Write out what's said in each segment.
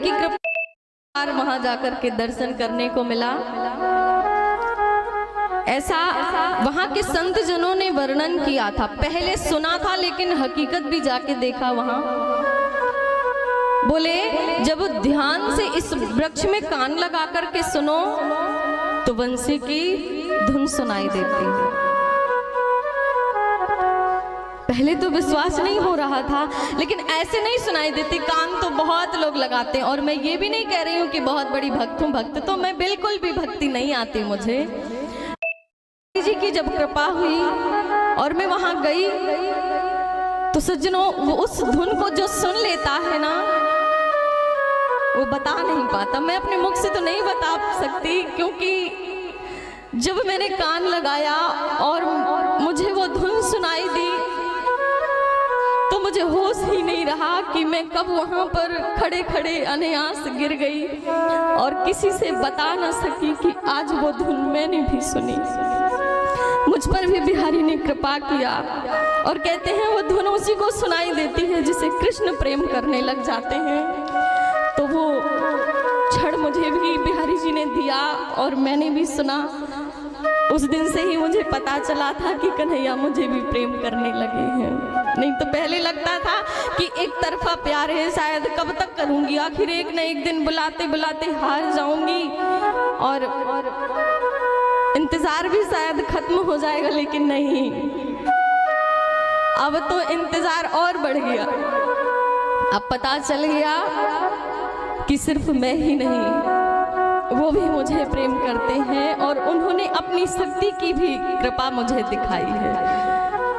की कृपा वहां जाकर के दर्शन करने को मिला। ऐसा वहां के संत जनों ने वर्णन किया था, पहले सुना था लेकिन हकीकत भी जाके देखा वहां। बोले जब ध्यान से इस वृक्ष में कान लगा करके सुनो तो बंसी की धुन सुनाई देती है। पहले तो विश्वास नहीं हो रहा था, लेकिन ऐसे नहीं सुनाई देती। कान तो बहुत लोग लगाते हैं, और मैं ये भी नहीं कह रही हूँ कि बहुत बड़ी भक्त हूँ। भक्त तो मैं बिल्कुल भी भक्ति नहीं आती मुझे। जी की जब कृपा हुई और मैं वहां गई तो सज्जनों, वो उस धुन को जो सुन लेता है ना, वो बता नहीं पाता। मैं अपने मुख से तो नहीं बता सकती, क्योंकि जब मैंने कान लगाया और मुझे वो धुन सुनाई दी तो मुझे होश ही नहीं रहा कि मैं कब वहां पर खड़े खड़े अनायास गिर गई और किसी से बता ना सकी कि आज वो धुन मैंने भी सुनी। मुझ पर भी बिहारी ने कृपा किया, और कहते हैं वो धुन उसी को सुनाई देती है जिसे कृष्ण प्रेम करने लग जाते हैं। तो वो क्षण मुझे भी बिहारी जी ने दिया और मैंने भी सुना। उस दिन से ही मुझे पता चला था कि कन्हैया मुझे भी प्रेम करने लगे हैं। नहीं तो पहले लगता था कि एक तरफा प्यार है, शायद कब तक करूंगी, आखिर एक न एक दिन बुलाते बुलाते हार जाऊंगी और इंतजार भी शायद खत्म हो जाएगा। लेकिन नहीं, अब तो इंतजार और बढ़ गया। अब पता चल गया कि सिर्फ मैं ही नहीं, वो भी मुझे प्रेम करते हैं, और उन्होंने अपनी शक्ति की भी कृपा मुझे दिखाई है।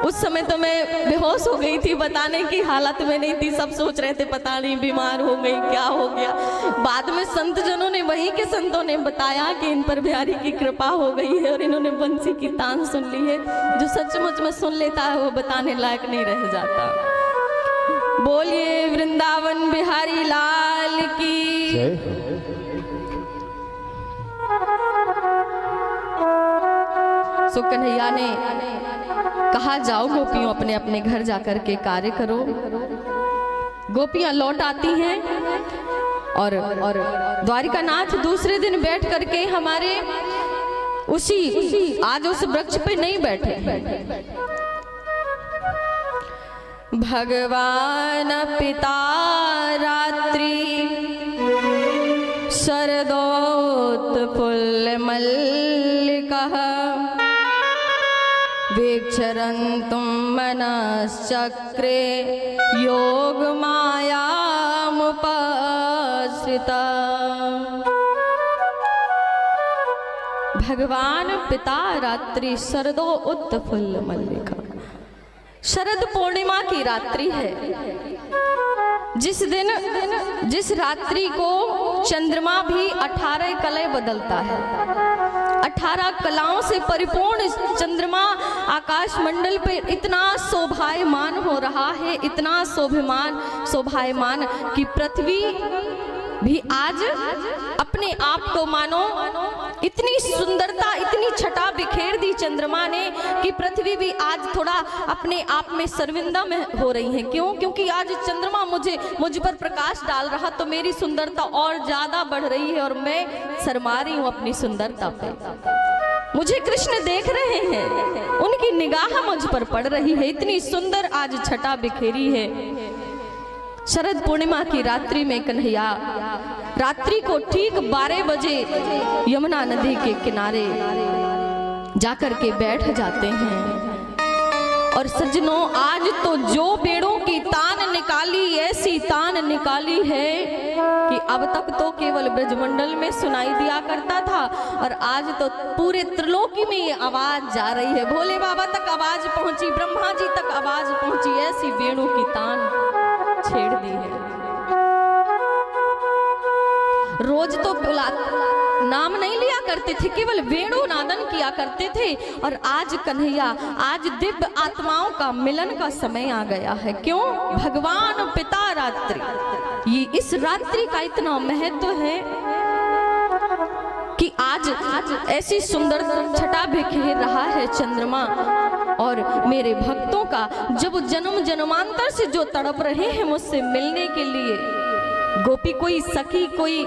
उस समय तो मैं बेहोश हो गई थी, बताने की हालत में नहीं थी। सब सोच रहे थे पता नहीं बीमार हो गई, क्या हो गया। बाद में संत जनों ने, वहीं के संतों ने बताया कि इन पर बिहारी की कृपा हो गई है और इन्होंने बंसी की तान सुन ली है। जो सचमुच में सुन लेता है वो बताने लायक नहीं रह जाता। बोलिए वृंदावन बिहारी लाल की। सो कन्हैया ने कहा जाओ गोपियों, अपने अपने घर जाकर के कार्य करो। गोपियां लौट आती हैं और द्वारिकानाथ दूसरे दिन बैठ करके हमारे आज उस वृक्ष पे नहीं बैठे। भगवान पिता रात्रि शरदोत्फुल्ल मल्लिकः वीक्षरन्तुं मनश्चक्रे योगमायामुपाश्रिता। भगवान पिता रात्रि शरदो उत्फुल्ल मल्लिका। शरद पूर्णिमा की रात्रि है, जिस रात्रि को चंद्रमा भी 18 कलाएं बदलता है। 18 कलाओं से परिपूर्ण चंद्रमा आकाश मंडल पे इतना शोभायमान हो रहा है, इतना शोभायमान कि पृथ्वी भी आज अपने आप को मानो इतनी सुंदरता, इतनी छटा बिखेर दी चंद्रमा ने कि पृथ्वी भी आज थोड़ा अपने आप में शर्मिंदा में हो रही है। क्यों? क्योंकि आज चंद्रमा मुझ पर प्रकाश डाल रहा तो मेरी सुंदरता और ज्यादा बढ़ रही है, और मैं शर्मा रही हूँ अपनी सुंदरता पे। मुझे कृष्ण देख रहे हैं, उनकी निगाह मुझ पर पड़ रही है। इतनी सुंदर आज छटा बिखेरी है। शरद पूर्णिमा की रात्रि में कन्हैया रात्रि को ठीक 12 बजे यमुना नदी के किनारे जाकर के बैठ जाते हैं। और सज्जनों, आज तो जो पेड़ों की तान निकाली, ऐसी तान निकाली है कि अब तक तो केवल ब्रजमंडल में सुनाई दिया करता था, और आज तो पूरे त्रिलोकी में ये आवाज जा रही है। भोले बाबा तक आवाज पहुंची, ब्रह्मा जी तक आवाज पहुंची, ऐसी वेणु की तान छेड़ दी है। रोज तो नाम नहीं लिया करते थे, केवल वेणु नादन किया करते थे। और आज कन्हैया, आज दिव्य आत्माओं का मिलन का समय आ गया है। क्यों? भगवान पिता रात्रि, ये इस रात्रि का इतना महत्व है कि आज ऐसी सुंदर छटा बिखेर रहा है चंद्रमा। और मेरे भक्तों का जब जन्म जन्मांतर से जो तड़प रहे हैं मुझसे मिलने के लिए, गोपी कोई सखी, कोई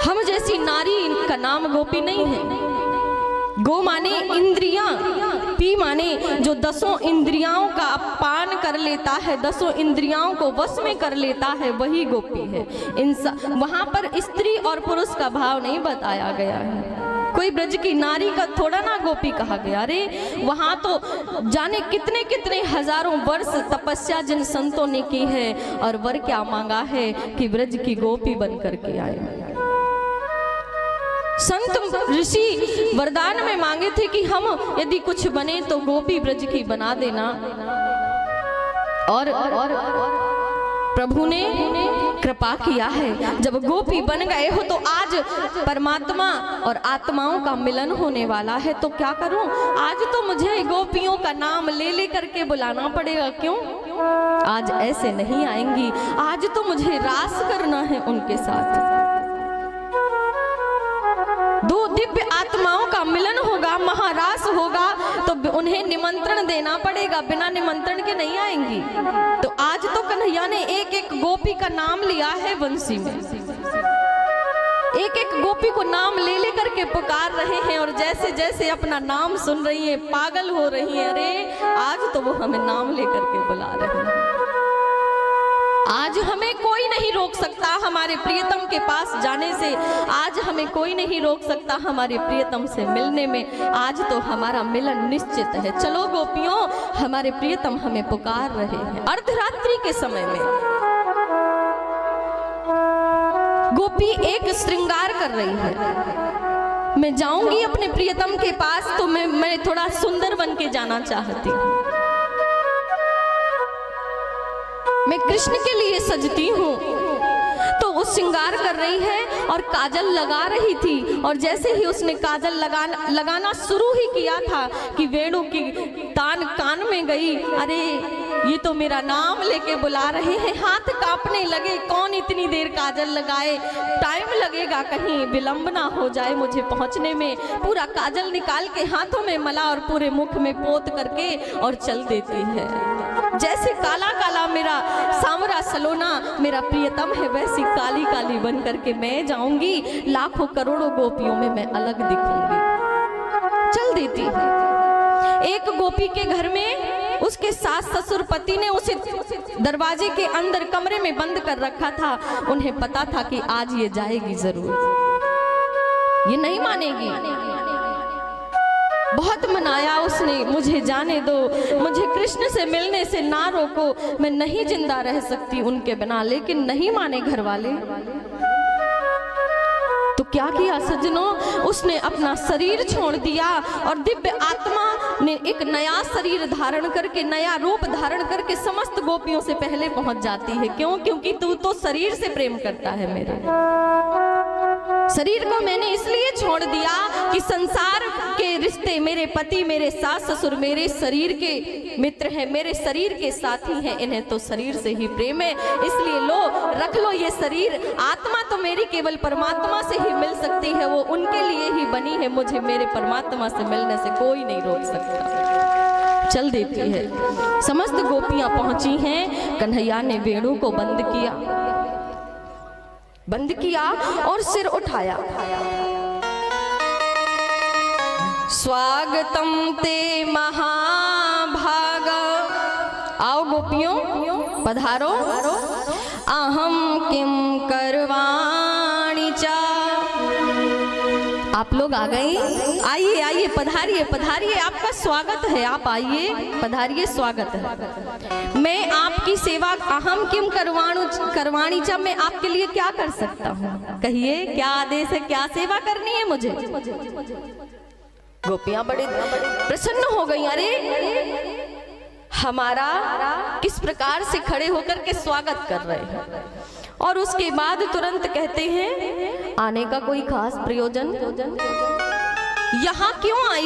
हम जैसी नारी का नाम गोपी नहीं है। गो माने इंद्रियां, पी माने जो 10 इंद्रियाओं का पान कर लेता है, 10 इंद्रियाओं को वश में कर लेता है, वही गोपी है। वहां पर स्त्री और पुरुष का भाव नहीं बताया गया है। कोई ब्रज की नारी का थोड़ा ना गोपी कहा गया। अरे वहां तो जाने कितने कितने हजारों वर्ष तपस्या जिन संतों ने की है, और वर क्या मांगा है कि ब्रज की गोपी बन करके आए। संत ऋषि वरदान में मांगे थे कि हम यदि कुछ बने तो गोपी ब्रज की बना देना, और प्रभु ने कृपा किया है। जब गोपी बन गए हो तो आज परमात्मा और आत्माओं का मिलन होने वाला है। तो क्या करूं, आज तो मुझे गोपियों का नाम ले ले करके बुलाना पड़ेगा। क्यों? आज ऐसे नहीं आएंगी, आज तो मुझे रास करना है उनके साथ। दो दिव्य आत्माओं का मिलन होगा, महारास होगा, तो उन्हें निमंत्रण देना पड़ेगा, बिना निमंत्रण के नहीं आएंगी। तो आज तो कन्हैया ने एक एक गोपी का नाम लिया है बंसी में, एक एक गोपी को नाम ले ले करके पुकार रहे हैं, और जैसे जैसे अपना नाम सुन रही है पागल हो रही है। अरे आज तो वो हमें नाम ले करके बुला रहे हैं। आज हमें कोई नहीं रोक सकता हमारे प्रियतम के पास जाने से, आज हमें कोई नहीं रोक सकता हमारे प्रियतम से मिलने में। आज तो हमारा मिलन निश्चित है। चलो गोपियों, हमारे प्रियतम हमें पुकार रहे हैं। अर्धरात्रि के समय में गोपी एक श्रृंगार कर रही है। मैं जाऊंगी अपने प्रियतम के पास तो मैं थोड़ा सुंदर बन के जाना चाहती हूँ। मैं कृष्ण के लिए सजती हूँ। तो वो श्रृंगार कर रही है और काजल लगा रही थी, और जैसे ही उसने काजल लगाना शुरू ही किया था कि वेणु की तान कान में गई। अरे ये तो मेरा नाम लेके बुला रहे हैं। हाथ कांपने लगे, कौन इतनी देर काजल लगाए, टाइम लगेगा, कहीं विलंब ना हो जाए मुझे पहुंचने में। पूरा काजल निकाल के हाथों में मला और पूरे मुख में पोत करके और चल देती है। जैसे काला काला मेरा सांवरा सलोना मेरा प्रियतम है, वैसी काली काली बन करके मैं जाऊंगी, लाखों करोड़ों गोपियों में मैं अलग दिखूंगी। चल देती है। एक गोपी के घर में उसके सास ससुर पति ने उसे दरवाजे के अंदर कमरे में बंद कर रखा था। उन्हें पता था कि आज ये जाएगी जरूर, ये नहीं मानेगी। बहुत मनाया उसने, मुझे जाने दो, मुझे कृष्ण से मिलने से ना रोको, मैं नहीं जिंदा रह सकती उनके बिना। लेकिन नहीं माने घर वाले। तो क्या किया सज्जनों, उसने अपना शरीर छोड़ दिया और दिव्य आत्मा ने एक नया शरीर धारण करके, नया रूप धारण करके समस्त गोपियों से पहले पहुंच जाती है। क्यों? क्योंकि तू तो शरीर से प्रेम करता है। मेरे शरीर को मैंने इसलिए छोड़ दिया कि संसार के रिश्ते, मेरे पति, मेरे सास ससुर मेरे शरीर के मित्र हैं, मेरे शरीर के साथी हैं, इन्हें तो शरीर से ही प्रेम है। इसलिए लो, रख लो ये शरीर। आत्मा तो मेरी केवल परमात्मा से ही मिल सकती है, वो उनके लिए ही बनी है। मुझे मेरे परमात्मा से मिलने से कोई नहीं रोक सकता। चल देती है। समस्त गोपियां पहुंची हैं। कन्हैया ने वेणु को बंद किया और सिर उठाया। स्वागतम ते महाभाग। आओ गोपियों, पधारो। अहम किम करवाणी चा। आप लोग आ गए? आइए आइए, पधारिए पधारिए, आपका स्वागत है। आप आइए, पधारिए, स्वागत है। मैं आपकी सेवा, अहम किम करवाणी चा, मैं आपके लिए क्या कर सकता हूँ? कहिए, क्या आदेश है, क्या सेवा करनी है मुझे? गोपियां बड़े प्रसन्न हो गई। अरे हमारा किस प्रकार से खड़े होकर के स्वागत कर रहे हैं। और उसके बाद तुरंत कहते हैं, आने का कोई खास प्रयोजन? यहाँ क्यों आई?